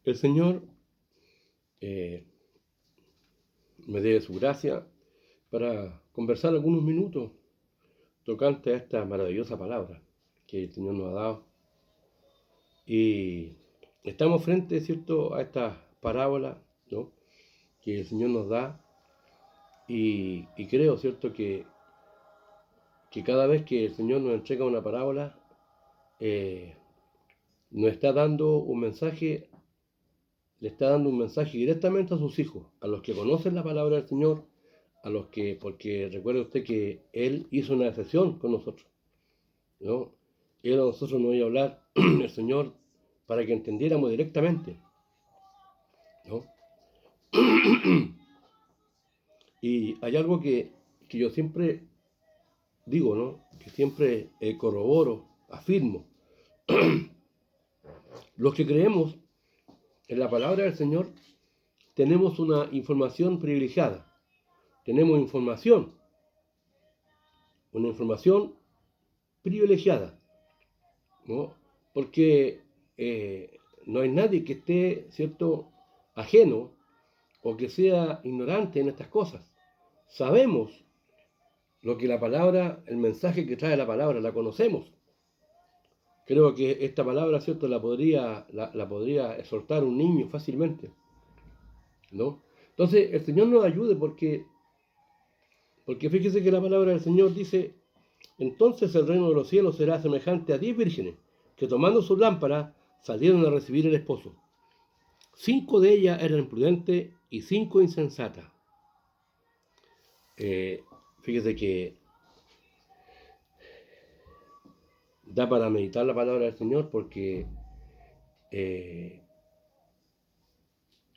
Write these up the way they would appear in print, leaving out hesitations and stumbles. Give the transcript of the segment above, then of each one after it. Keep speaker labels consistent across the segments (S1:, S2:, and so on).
S1: El Señor me dé su gracia para conversar algunos minutos tocante a esta maravillosa palabra que el Señor nos ha dado. Y estamos frente, ¿cierto?, a esta parábola, ¿no?, que el Señor nos da. Y creo, ¿cierto?, que cada vez que el Señor nos entrega una parábola, nos está dando un mensaje, le está dando un mensaje directamente a sus hijos, a los que conocen la palabra del Señor, a los que, porque recuerde usted que Él hizo una excepción con nosotros, ¿no? Él a nosotros nos iba a hablar, el Señor, para que entendiéramos directamente, ¿no? Y hay algo que yo siempre digo, ¿no?, que siempre corroboro, afirmo. Los que creemos en la palabra del Señor tenemos una información privilegiada. Tenemos una información privilegiada, ¿no? Porque no hay nadie que esté, ¿cierto?, ajeno o que sea ignorante en estas cosas. Sabemos lo que la palabra, el mensaje que trae la palabra, la conocemos. Creo que esta palabra, ¿cierto?, la podría exhortar un niño fácilmente, ¿no? Entonces, el Señor nos ayude porque fíjese que la palabra del Señor dice: entonces el reino de los cielos será semejante a 10 vírgenes que, tomando sus lámparas, salieron a recibir el esposo. 5 de ellas eran prudentes y 5 insensatas. Fíjese que da para meditar la palabra del Señor, porque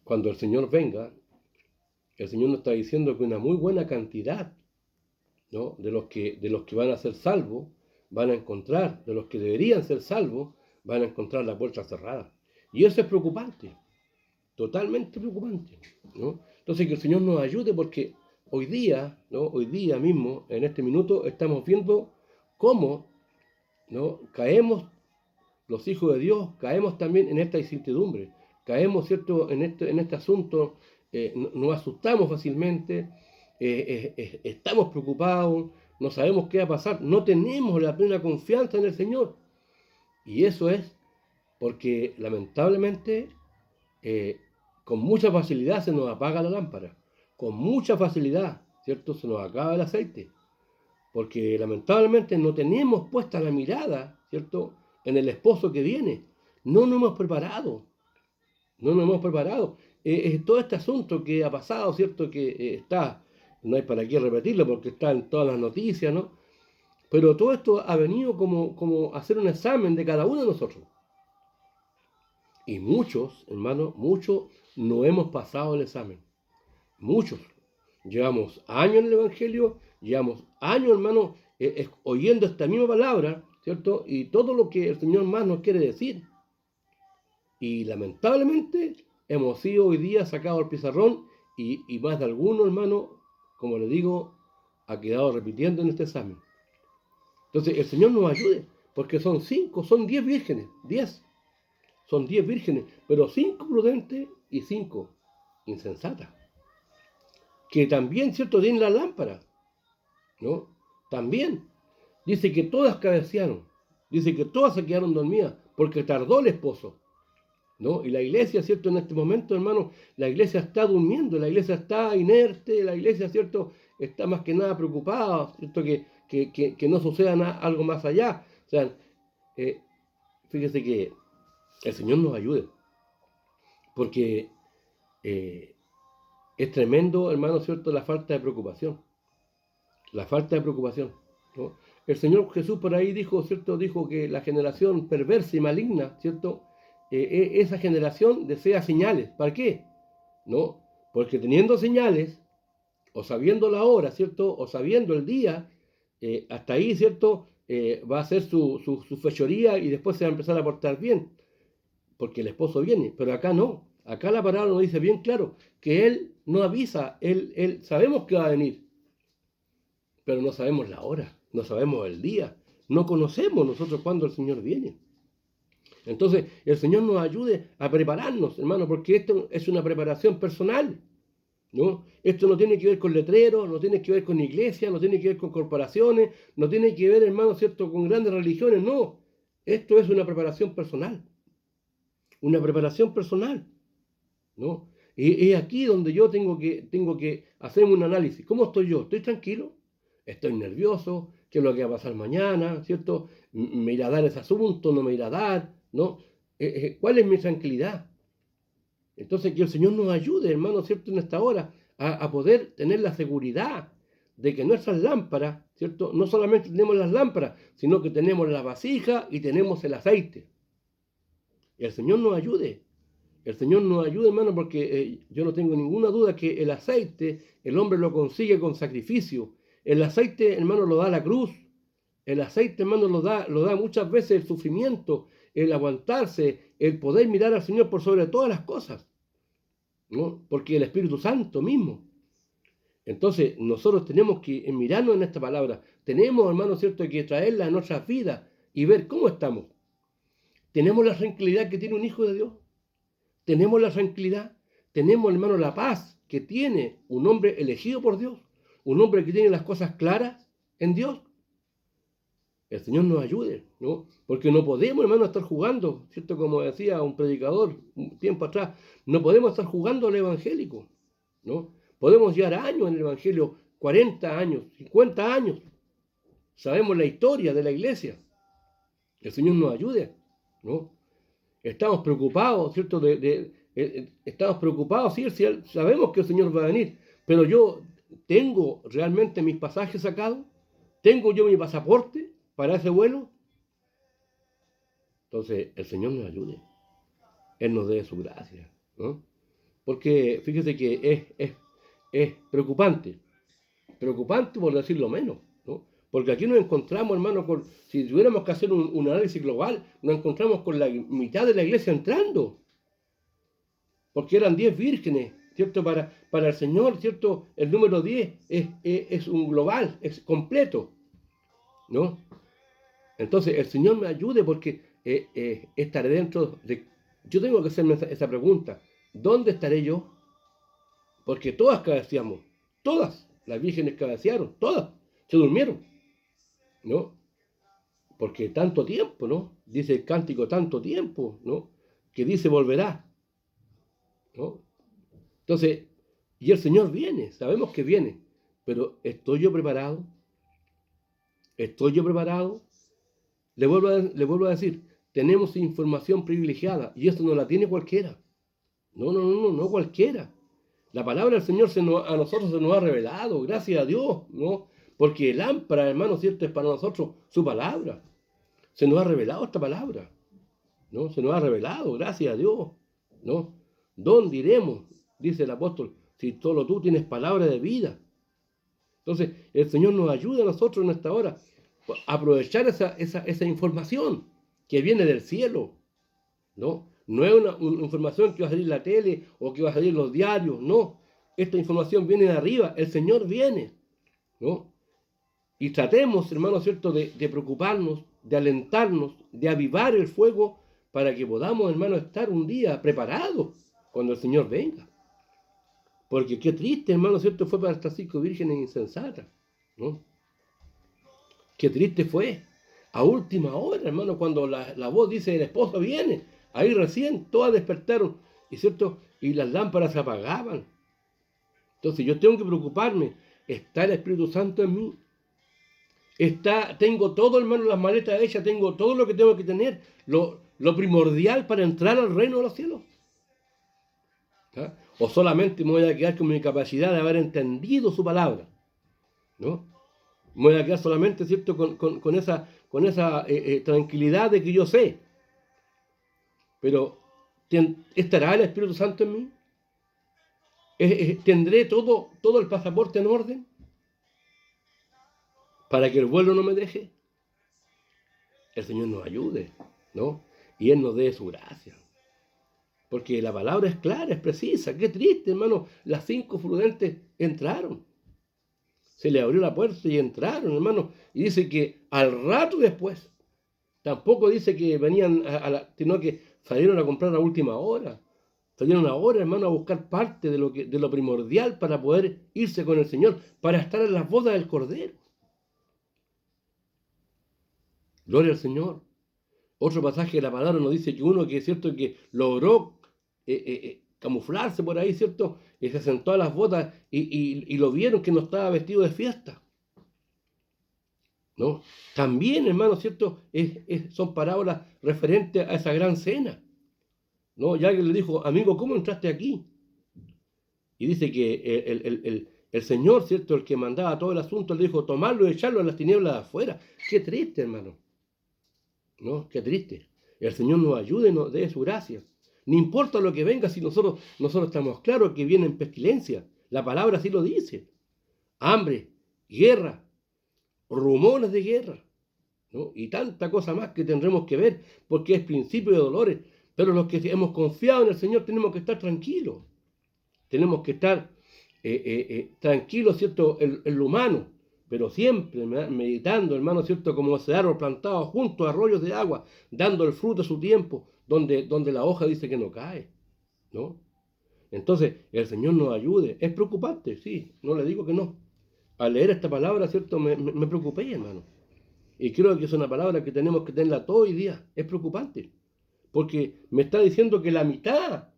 S1: cuando el Señor venga, el Señor nos está diciendo que una muy buena cantidad, ¿no?, de los que van a ser salvos, van a encontrar, de los que deberían ser salvos, van a encontrar la puerta cerrada. Y eso es preocupante, totalmente preocupante, ¿no? Entonces, que el Señor nos ayude, porque hoy día, ¿no?, hoy día mismo, en este minuto, estamos viendo cómo, ¿no?, caemos los hijos de Dios, caemos también en esta incertidumbre, caemos, ¿cierto?, en este asunto, nos asustamos fácilmente, estamos preocupados, no sabemos qué va a pasar, no tenemos la plena confianza en el Señor. Y eso es porque lamentablemente con mucha facilidad se nos apaga la lámpara, con mucha facilidad, ¿cierto?, se nos acaba el aceite, porque lamentablemente no tenemos puesta la mirada, ¿cierto?, en el esposo que viene. No nos hemos preparado, todo este asunto que ha pasado, ¿cierto?, que está, no hay para qué repetirlo porque está en todas las noticias, ¿no? Pero todo esto ha venido como hacer un examen de cada uno de nosotros. Y muchos, hermanos, muchos no hemos pasado el examen. Muchos. Llevamos años en el Evangelio, llevamos años, hermano, oyendo esta misma palabra, ¿cierto? Y todo lo que el Señor más nos quiere decir. Y lamentablemente hemos sido hoy día sacados al pizarrón y más de alguno, hermano, como le digo, ha quedado repitiendo en este examen. Entonces, el Señor nos ayude, porque son 10 vírgenes, 10. Son 10 vírgenes, pero 5 prudentes y 5 insensatas. Que también, ¿cierto?, tienen la lámpara, ¿no? También. Dice que todas cabecearon. Dice que todas se quedaron dormidas porque tardó el esposo, ¿no? Y la iglesia, ¿cierto?, en este momento, hermano, la iglesia está durmiendo, la iglesia está inerte, la iglesia, ¿cierto?, está más que nada preocupada, ¿cierto?, que no suceda algo más allá. O sea, fíjese que el Señor nos ayude, porque es tremendo, hermano, ¿cierto?, la falta de preocupación. La falta de preocupación, ¿no? El Señor Jesús por ahí dijo, ¿cierto?, dijo que la generación perversa y maligna, ¿cierto?, esa generación desea señales. ¿Para qué? ¿No? Porque teniendo señales, o sabiendo la hora, ¿cierto?, o sabiendo el día, hasta ahí, ¿cierto?, va a hacer su fechoría y después se va a empezar a portar bien, porque el esposo viene. Pero acá no. Acá la palabra nos dice bien claro que Él no avisa, Él sabemos que va a venir, pero no sabemos la hora, no sabemos el día, no conocemos nosotros cuándo el Señor viene. Entonces, el Señor nos ayude a prepararnos, hermano, porque esto es una preparación personal, ¿no? Esto no tiene que ver con letreros, no tiene que ver con iglesias, no tiene que ver con corporaciones, no tiene que ver, hermano, ¿cierto?, con grandes religiones, no. Esto es una preparación personal, ¿no? Y es aquí donde yo tengo que hacerme un análisis. ¿Cómo estoy yo? ¿Estoy tranquilo? ¿Estoy nervioso? ¿Qué es lo que va a pasar mañana? ¿Cierto? ¿Me irá a dar ese asunto? ¿No me irá a dar? ¿No? ¿Cuál es mi tranquilidad? Entonces, que el Señor nos ayude, hermano, ¿cierto?, en esta hora a poder tener la seguridad de que nuestras lámparas, ¿cierto?, no solamente tenemos las lámparas, sino que tenemos la vasija y tenemos el aceite. Y el Señor nos ayude. El Señor nos ayude, hermano, porque yo no tengo ninguna duda que el aceite, el hombre lo consigue con sacrificio. El aceite, hermano, lo da la cruz. El aceite, hermano, lo da muchas veces el sufrimiento, el aguantarse, el poder mirar al Señor por sobre todas las cosas, ¿no? Porque el Espíritu Santo mismo. Entonces, nosotros tenemos que mirarnos en esta palabra. Tenemos, hermano, ¿cierto?, que traerla a nuestras vidas y ver cómo estamos. ¿Tenemos la tranquilidad que tiene un hijo de Dios? ¿Tenemos la tranquilidad? ¿Tenemos, hermano, la paz que tiene un hombre elegido por Dios? Un hombre que tiene las cosas claras en Dios. El Señor nos ayude, ¿no? Porque no podemos, hermano, estar jugando, ¿cierto? Como decía un predicador un tiempo atrás, no podemos estar jugando al evangélico, ¿no? Podemos llevar años en el evangelio, 40 años, 50 años. Sabemos la historia de la iglesia. El Señor nos ayude, ¿no? Estamos preocupados, ¿cierto? Estamos preocupados, sí, sabemos que el Señor va a venir, pero yo tengo realmente mis pasajes sacados, tengo yo mi pasaporte para ese vuelo. Entonces, el Señor nos ayude, Él nos dé su gracia, ¿no? Porque fíjese que es preocupante por decirlo menos, ¿no? Porque aquí nos encontramos, hermano, si tuviéramos que hacer un análisis global, nos encontramos con la mitad de la iglesia entrando, porque eran 10 vírgenes, ¿cierto? Para el Señor, ¿cierto? El número 10 es un global, es completo, ¿no? Entonces, el Señor me ayude porque estaré dentro de... Yo tengo que hacerme esa pregunta, ¿dónde estaré yo? Porque todas cabeceamos, todas las vírgenes cabecearon, todas, se durmieron, ¿no? Porque tanto tiempo, ¿no? Dice el cántico, tanto tiempo, ¿no? Que dice volverá, ¿no? Entonces, y el Señor viene, sabemos que viene, pero ¿estoy yo preparado? ¿Estoy yo preparado? Le vuelvo a decir, tenemos información privilegiada y esto no la tiene cualquiera. No cualquiera. La palabra del Señor a nosotros se nos ha revelado, gracias a Dios, ¿no? Porque lámpara, hermano, ¿cierto?, es para nosotros su palabra. Se nos ha revelado esta palabra, ¿no? Se nos ha revelado, gracias a Dios, ¿no? ¿Dónde iremos? Dice el apóstol, si solo tú tienes palabra de vida. Entonces, el Señor nos ayuda a nosotros en esta hora a aprovechar esa información que viene del cielo, ¿no? No es una información que va a salir en la tele o que va a salir en los diarios, no. Esta información viene de arriba, el Señor viene, ¿no? Y tratemos, hermano, ¿cierto?, de preocuparnos, de alentarnos, de avivar el fuego para que podamos, hermano, estar un día preparados cuando el Señor venga. Porque qué triste, hermano, ¿cierto?, fue para estas 5 vírgenes insensatas, ¿no? Qué triste fue. A última hora, hermano, cuando la voz dice el esposo viene, ahí recién todas despertaron, ¿y cierto? Y las lámparas se apagaban. Entonces yo tengo que preocuparme. ¿Está el Espíritu Santo en mí? Tengo todo, hermano, las maletas hechas, tengo todo lo que tengo que tener, lo primordial para entrar al reino de los cielos. ¿Ah? O solamente me voy a quedar con mi capacidad de haber entendido su palabra, ¿no? Me voy a quedar solamente, ¿cierto?, con esa tranquilidad de que yo sé. Pero, ¿estará el Espíritu Santo en mí? ¿Tendré todo el pasaporte en orden para que el vuelo no me deje? El Señor nos ayude, ¿no? Y Él nos dé su gracia. Porque la palabra es clara, es precisa. Qué triste, hermano. Las 5 prudentes entraron. Se le abrió la puerta y entraron, hermano. Y dice que al rato después, Tampoco dice que venían sino que salieron a comprar a última hora. Salieron ahora, hermano, a buscar parte de lo primordial para poder irse con el Señor, para estar en las bodas del Cordero. Gloria al Señor. Otro pasaje de la palabra nos dice que uno que es cierto que logró camuflarse por ahí, ¿cierto? Y se sentó a las bodas y lo vieron que no estaba vestido de fiesta. ¿No? También, hermano, ¿cierto? Son parábolas referentes a esa gran cena. ¿No? Ya que le dijo, amigo, ¿cómo entraste aquí? Y dice que el Señor, ¿cierto? El que mandaba todo el asunto, le dijo, tomarlo y echarlo a las tinieblas de afuera. Qué triste, hermano. ¿No? Qué triste. El Señor nos ayude y nos dé su gracia. No importa lo que venga si nosotros estamos claros que vienen pestilencia. La palabra así lo dice. Hambre, guerra, rumores de guerra, ¿no? Y tanta cosa más que tendremos que ver porque es principio de dolores. Pero los que hemos confiado en el Señor tenemos que estar tranquilos. Tenemos que estar tranquilos, ¿cierto? En lo humano, pero siempre meditando, hermano, ¿cierto? Como ese árbol plantado junto a arroyos de agua, dando el fruto a su tiempo, donde la hoja dice que no cae, ¿no? Entonces, el Señor nos ayude. Es preocupante, sí, no le digo que no. Al leer esta palabra, ¿cierto? Me preocupé, hermano. Y creo que es una palabra que tenemos que tenerla todo el día. Es preocupante, porque me está diciendo que la mitad,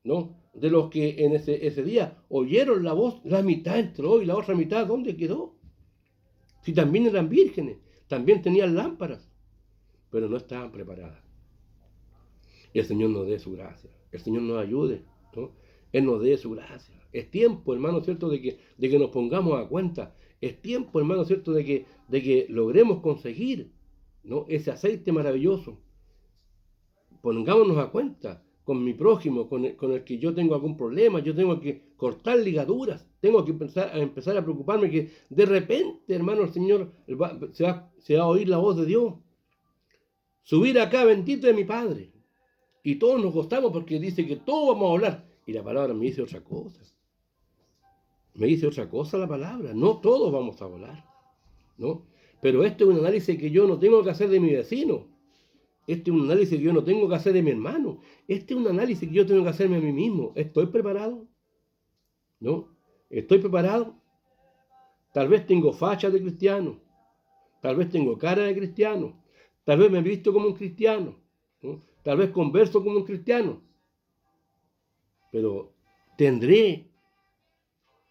S1: ¿no? De los que en ese día oyeron la voz, la mitad entró y la otra mitad, ¿dónde quedó? Si también eran vírgenes, también tenían lámparas, pero no estaban preparadas. Y el Señor nos dé su gracia, el Señor nos ayude, ¿no? Él nos dé su gracia. Es tiempo, hermano, ¿cierto?, de que nos pongamos a cuenta. Es tiempo, hermano, ¿cierto?, de que logremos conseguir, ¿no?, ese aceite maravilloso. Pongámonos a cuenta con mi prójimo, con el que yo tengo algún problema, yo tengo que cortar ligaduras, tengo que empezar a preocuparme que de repente, hermano, el Señor se va a oír la voz de Dios. Subir acá, bendito de mi Padre. Y todos nos gozamos porque dice que todos vamos a hablar. Y la palabra me dice otra cosa. Me dice otra cosa la palabra. No todos vamos a hablar, ¿no? Pero este es un análisis que yo no tengo que hacer de mi vecino. Este es un análisis que yo no tengo que hacer de mi hermano. Este es un análisis que yo tengo que hacerme a mí mismo. ¿Estoy preparado? ¿No? ¿Estoy preparado? Tal vez tengo facha de cristiano. Tal vez tengo cara de cristiano. Tal vez me he visto como un cristiano, ¿no? Tal vez converso como un cristiano. Pero tendré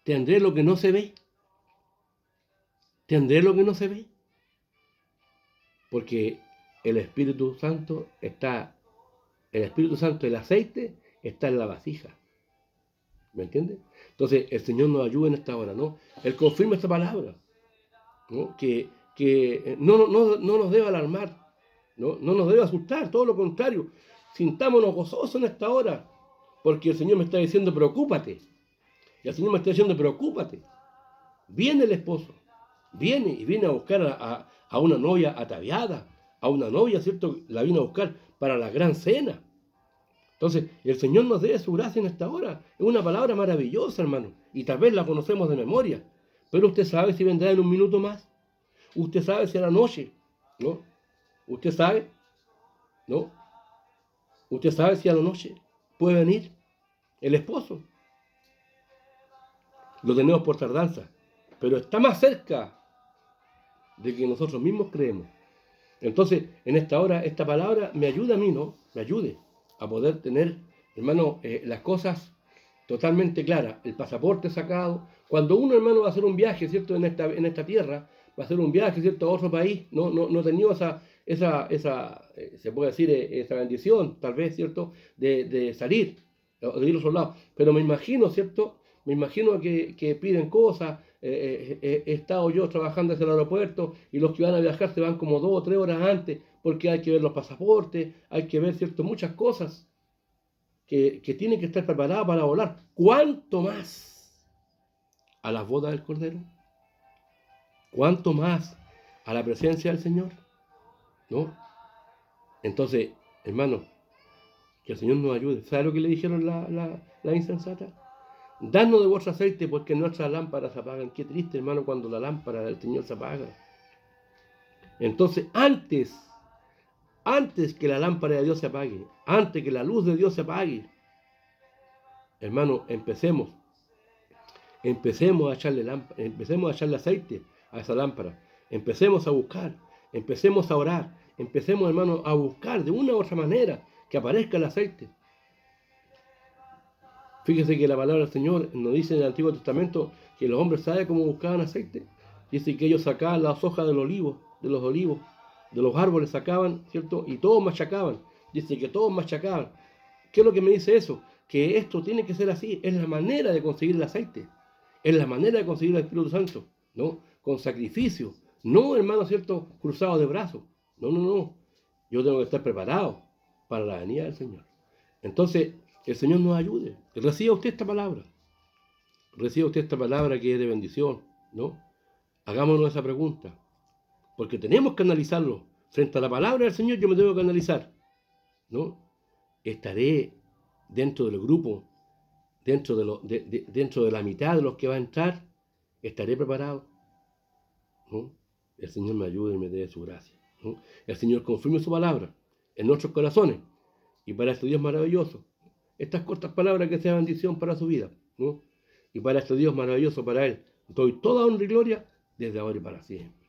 S1: lo que no se ve. Tendré lo que no se ve. Porque el Espíritu Santo, el aceite, está en la vasija. ¿Me entiendes? Entonces, el Señor nos ayuda en esta hora, ¿no? Él confirma esta palabra, ¿no? Que no nos debe alarmar, ¿no? No nos debe asustar, todo lo contrario. Sintámonos gozosos en esta hora, porque el Señor me está diciendo, preocúpate. Y el Señor me está diciendo, preocúpate. Viene el esposo, viene a buscar a una novia ataviada, a una novia, ¿cierto? La viene a buscar para la gran cena. Entonces, el Señor nos dé su gracia en esta hora. Es una palabra maravillosa, hermano. Y tal vez la conocemos de memoria. Pero usted sabe si vendrá en un minuto más. Usted sabe si a la noche, ¿no? Usted sabe, ¿no? Usted sabe si a la noche puede venir el esposo. Lo tenemos por tardanza. Pero está más cerca de que nosotros mismos creemos. Entonces, en esta hora, esta palabra me ayuda a mí, ¿no? Me ayude a poder tener, hermano, las cosas totalmente claras. El pasaporte sacado. Cuando uno, hermano, va a hacer un viaje, ¿cierto? En esta tierra, va a hacer un viaje, ¿cierto? A otro país. No ha tenido se puede decir, esa bendición, tal vez, ¿cierto? De salir, de ir a otro lado. Pero me imagino, ¿cierto? Me imagino que piden cosas. He estado yo trabajando hacia el aeropuerto y los que van a viajar se van como 2 o 3 horas antes porque hay que ver los pasaportes, hay que ver, ¿cierto? Muchas cosas que tienen que estar preparadas para volar. ¿Cuánto más a las bodas del Cordero? ¿Cuánto más a la presencia del Señor? ¿No? Entonces, hermano, que el Señor nos ayude. ¿Sabe lo que le dijeron la insensata? Danos de vuestro aceite porque nuestras lámparas se apagan. Qué triste, hermano, cuando la lámpara del Señor se apaga. Entonces, antes antes que la lámpara de Dios se apague, antes que la luz de Dios se apague, hermano, empecemos empecemos a echarle aceite a esa lámpara, empecemos a buscar, empecemos a orar, empecemos, hermano, a buscar de una u otra manera que aparezca el aceite. Fíjese que la palabra del Señor nos dice en el Antiguo Testamento que los hombres saben cómo buscaban aceite. Dice que ellos sacaban las hojas de los olivos, de los árboles sacaban, ¿cierto? Y todos machacaban. Dice que todos machacaban. ¿Qué es lo que me dice eso? Que esto tiene que ser así. Es la manera de conseguir el aceite. Es la manera de conseguir el Espíritu Santo, ¿no? Con sacrificio. No, hermano, ¿cierto? Cruzado de brazos. No, no, no. Yo tengo que estar preparado para la venida del Señor. Entonces, el Señor nos ayude. Reciba usted esta palabra. Reciba usted esta palabra que es de bendición, ¿no? Hagámonos esa pregunta. Porque tenemos que analizarlo. Frente a la palabra del Señor yo me tengo que analizar, ¿no? Estaré dentro del grupo, dentro de la mitad de los que va a entrar, estaré preparado, ¿no? El Señor me ayude y me dé su gracia, ¿no? El Señor confirme su palabra en nuestros corazones. Y para este Dios maravilloso, estas cortas palabras que sean bendición para su vida, ¿no? Y para este Dios maravilloso, para Él, doy toda honra y gloria desde ahora y para siempre.